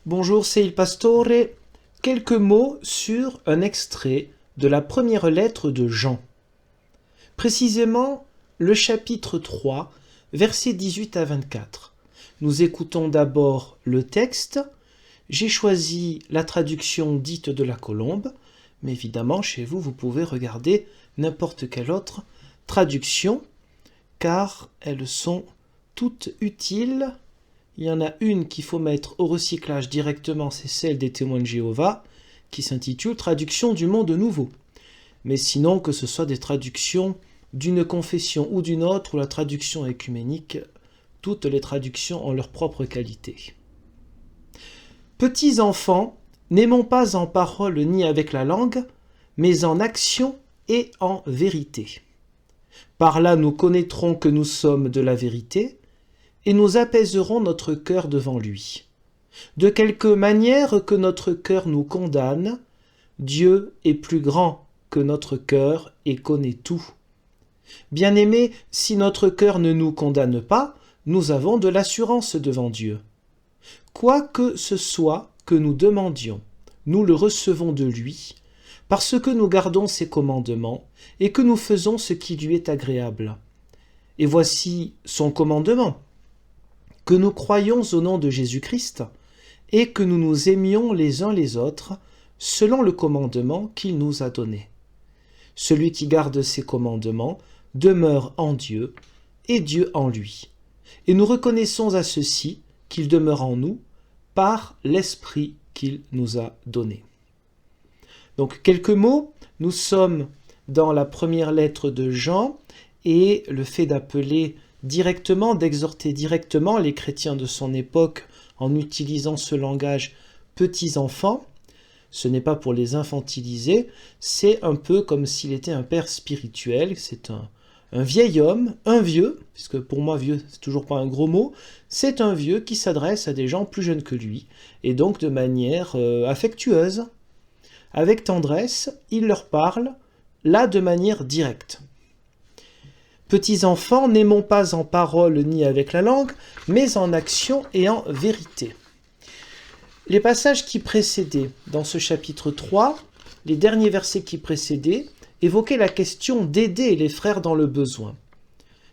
Bonjour, c'est il Pastore. Quelques mots sur un extrait de la première lettre de Jean. Précisément le chapitre 3, versets 18 à 24. Nous écoutons d'abord le texte. J'ai choisi la traduction dite de la Colombe, mais évidemment chez vous, vous pouvez regarder n'importe quelle autre traduction, car elles sont toutes utiles. Il y en a une qu'il faut mettre au recyclage directement, c'est celle des témoins de Jéhovah, qui s'intitule Traduction du monde nouveau. Mais sinon, que ce soit des traductions d'une confession ou d'une autre, ou la traduction œcuménique, toutes les traductions ont leur propre qualité. Petits enfants, n'aimons pas en parole ni avec la langue, mais en action et en vérité. Par là, nous connaîtrons que nous sommes de la vérité, et nous apaiserons notre cœur devant lui. De quelque manière que notre cœur nous condamne, Dieu est plus grand que notre cœur et connaît tout. Bien-aimés, si notre cœur ne nous condamne pas, nous avons de l'assurance devant Dieu. Quoi que ce soit que nous demandions, nous le recevons de lui, parce que nous gardons ses commandements et que nous faisons ce qui lui est agréable. Et voici son commandement: que nous croyions au nom de Jésus-Christ et que nous nous aimions les uns les autres selon le commandement qu'il nous a donné. Celui qui garde ses commandements demeure en Dieu et Dieu en lui. Et nous reconnaissons à ceci qu'il demeure en nous par l'Esprit qu'il nous a donné. Donc quelques mots, nous sommes dans la première lettre de Jean, et le fait d'appeler directement, d'exhorter directement les chrétiens de son époque en utilisant ce langage petits enfants, ce n'est pas pour les infantiliser, c'est un peu comme s'il était un père spirituel, c'est un vieil homme, un vieux, puisque pour moi vieux c'est toujours pas un gros mot, c'est un vieux qui s'adresse à des gens plus jeunes que lui, et donc de manière affectueuse, avec tendresse, il leur parle, là de manière directe. Petits enfants, n'aimons pas en parole ni avec la langue, mais en action et en vérité. Les passages qui précédaient dans ce chapitre 3, les derniers versets qui précédaient, évoquaient la question d'aider les frères dans le besoin.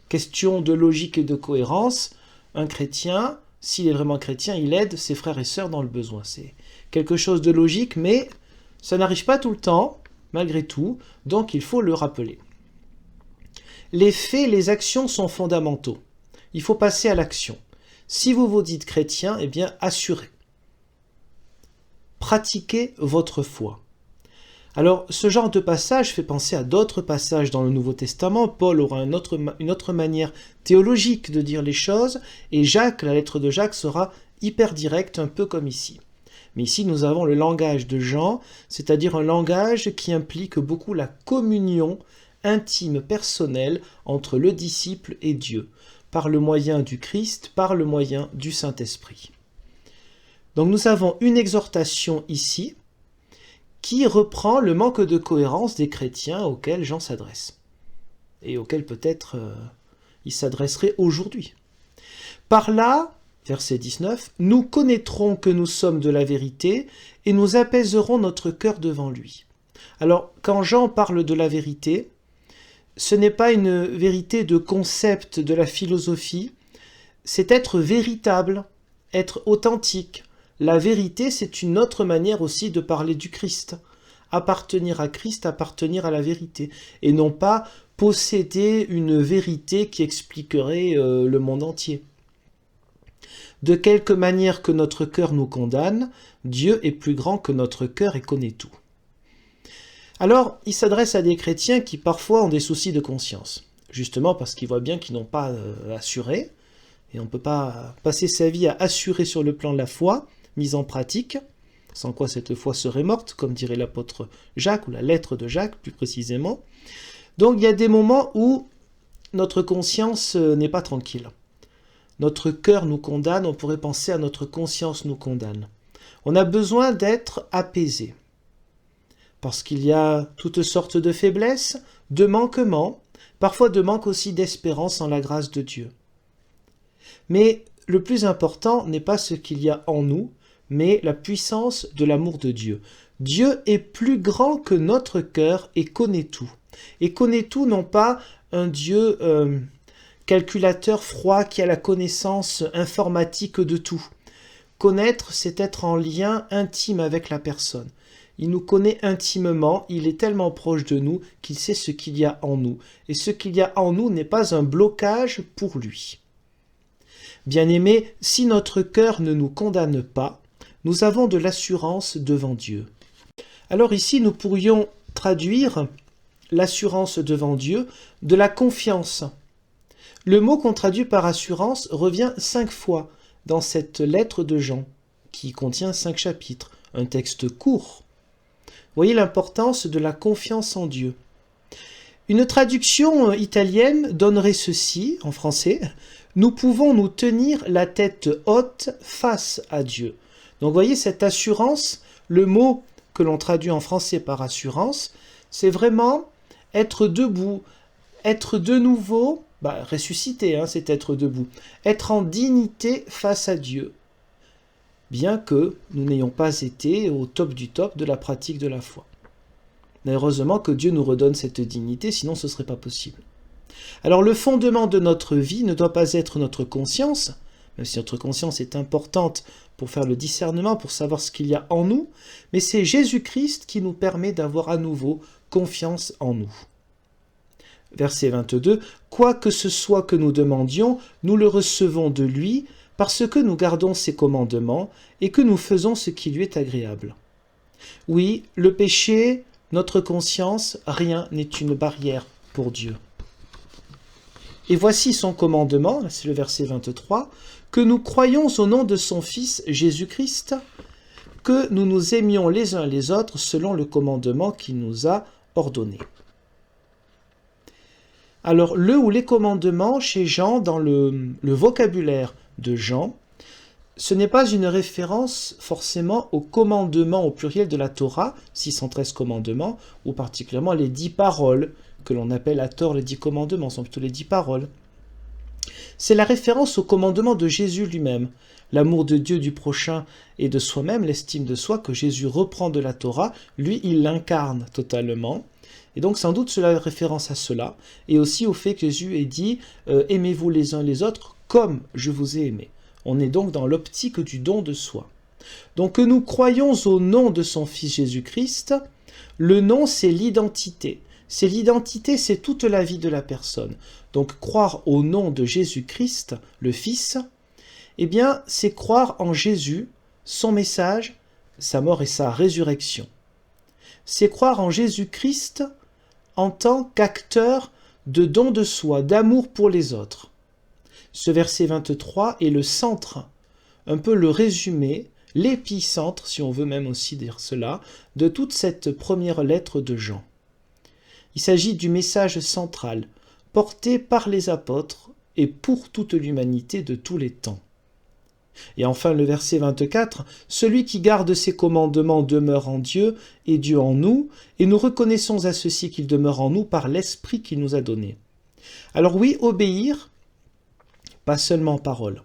Question de logique et de cohérence, un chrétien, s'il est vraiment chrétien, il aide ses frères et sœurs dans le besoin. C'est quelque chose de logique, mais ça n'arrive pas tout le temps, malgré tout, donc il faut le rappeler. Les faits, les actions sont fondamentaux. Il faut passer à l'action. Si vous vous dites chrétien, eh bien assurez. Pratiquez votre foi. Alors, ce genre de passage fait penser à d'autres passages dans le Nouveau Testament. Paul aura une autre manière théologique de dire les choses, et Jacques, la lettre de Jacques, sera hyper directe, un peu comme ici. Mais ici, nous avons le langage de Jean, c'est-à-dire un langage qui implique beaucoup la communion intime, personnelle entre le disciple et Dieu, par le moyen du Christ, par le moyen du Saint-Esprit. Donc nous avons une exhortation ici qui reprend le manque de cohérence des chrétiens auxquels Jean s'adresse, et auxquels peut-être il s'adresserait aujourd'hui. Par là, verset 19, « Nous connaîtrons que nous sommes de la vérité et nous apaiserons notre cœur devant lui. » Alors, quand Jean parle de la vérité, ce n'est pas une vérité de concept de la philosophie, c'est être véritable, être authentique. La vérité, c'est une autre manière aussi de parler du Christ. Appartenir à Christ, appartenir à la vérité, et non pas posséder une vérité qui expliquerait le monde entier. De quelque manière que notre cœur nous condamne, Dieu est plus grand que notre cœur et connaît tout. Alors, il s'adresse à des chrétiens qui parfois ont des soucis de conscience, justement parce qu'ils voient bien qu'ils n'ont pas assuré, et on ne peut pas passer sa vie à assurer sur le plan de la foi, mise en pratique, sans quoi cette foi serait morte, comme dirait l'apôtre Jacques, ou la lettre de Jacques plus précisément. Donc il y a des moments où notre conscience n'est pas tranquille. Notre cœur nous condamne, on pourrait penser à notre conscience nous condamne. On a besoin d'être apaisé. Parce qu'il y a toutes sortes de faiblesses, de manquements, parfois de manque aussi d'espérance en la grâce de Dieu. Mais le plus important n'est pas ce qu'il y a en nous, mais la puissance de l'amour de Dieu. Dieu est plus grand que notre cœur et connaît tout. Et connaît tout, non pas un Dieu calculateur froid qui a la connaissance informatique de tout. Connaître, c'est être en lien intime avec la personne. Il nous connaît intimement, il est tellement proche de nous qu'il sait ce qu'il y a en nous. Et ce qu'il y a en nous n'est pas un blocage pour lui. Bien-aimés, si notre cœur ne nous condamne pas, nous avons de l'assurance devant Dieu. Alors ici, nous pourrions traduire l'assurance devant Dieu de la confiance. Le mot qu'on traduit par assurance revient 5 fois dans cette lettre de Jean, qui contient 5 chapitres, un texte court. Voyez l'importance de la confiance en Dieu. Une traduction italienne donnerait ceci, en français, « Nous pouvons nous tenir la tête haute face à Dieu ». Donc voyez cette assurance, le mot que l'on traduit en français par assurance, c'est vraiment être debout, être de nouveau, ressuscité, c'est être debout, être en dignité face à Dieu, bien que nous n'ayons pas été au top du top de la pratique de la foi. Mais heureusement que Dieu nous redonne cette dignité, sinon ce ne serait pas possible. Alors le fondement de notre vie ne doit pas être notre conscience, même si notre conscience est importante pour faire le discernement, pour savoir ce qu'il y a en nous, mais c'est Jésus-Christ qui nous permet d'avoir à nouveau confiance en nous. Verset 22, « Quoi que ce soit que nous demandions, nous le recevons de lui, parce que nous gardons ses commandements et que nous faisons ce qui lui est agréable. » Oui, le péché, notre conscience, rien n'est une barrière pour Dieu. Et voici son commandement, c'est le verset 23, « Que nous croyons au nom de son Fils Jésus-Christ, que nous nous aimions les uns les autres selon le commandement qu'il nous a ordonné. » Alors, le ou les commandements chez Jean, dans le vocabulaire de Jean, ce n'est pas une référence forcément aux commandements au pluriel de la Torah, 613 commandements, ou particulièrement les 10 paroles, que l'on appelle à tort les 10 commandements, sont plutôt les 10 paroles. C'est la référence au commandement de Jésus lui-même, l'amour de Dieu, du prochain et de soi-même, l'estime de soi que Jésus reprend de la Torah, lui il l'incarne totalement. Et donc sans doute cela est référence à cela, et aussi au fait que Jésus ait dit « Aimez-vous les uns les autres comme je vous ai aimé ». On est donc dans l'optique du don de soi. Donc que nous croyons au nom de son Fils Jésus-Christ, le nom c'est l'identité. C'est l'identité, c'est toute la vie de la personne. Donc croire au nom de Jésus-Christ, le Fils, eh bien c'est croire en Jésus, son message, sa mort et sa résurrection. C'est croire en Jésus-Christ en tant qu'acteur de don de soi, d'amour pour les autres. Ce verset 23 est le centre, un peu le résumé, l'épicentre, si on veut même aussi dire cela, de toute cette première lettre de Jean. Il s'agit du message central, porté par les apôtres et pour toute l'humanité de tous les temps. Et enfin le verset 24, « Celui qui garde ses commandements demeure en Dieu et Dieu en nous, et nous reconnaissons à ceci qu'il demeure en nous par l'Esprit qu'il nous a donné. » Alors oui, obéir, pas seulement en parole,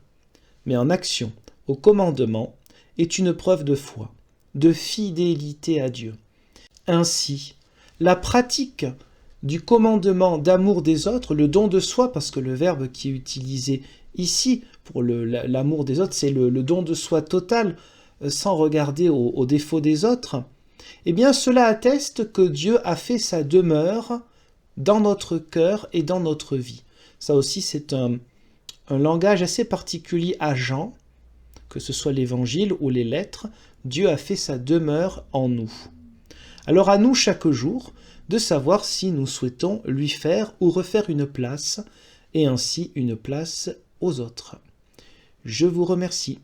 mais en action, au commandement, est une preuve de foi, de fidélité à Dieu. Ainsi, la pratique du commandement d'amour des autres, le don de soi, parce que le verbe qui est utilisé ici pour l'amour des autres, c'est le don de soi total, sans regarder aux défauts des autres, eh bien cela atteste que Dieu a fait sa demeure dans notre cœur et dans notre vie. Ça aussi c'est un langage assez particulier à Jean, que ce soit l'évangile ou les lettres, Dieu a fait sa demeure en nous. Alors à nous chaque jour de savoir si nous souhaitons lui faire ou refaire une place, et ainsi une place aux autres. Je vous remercie.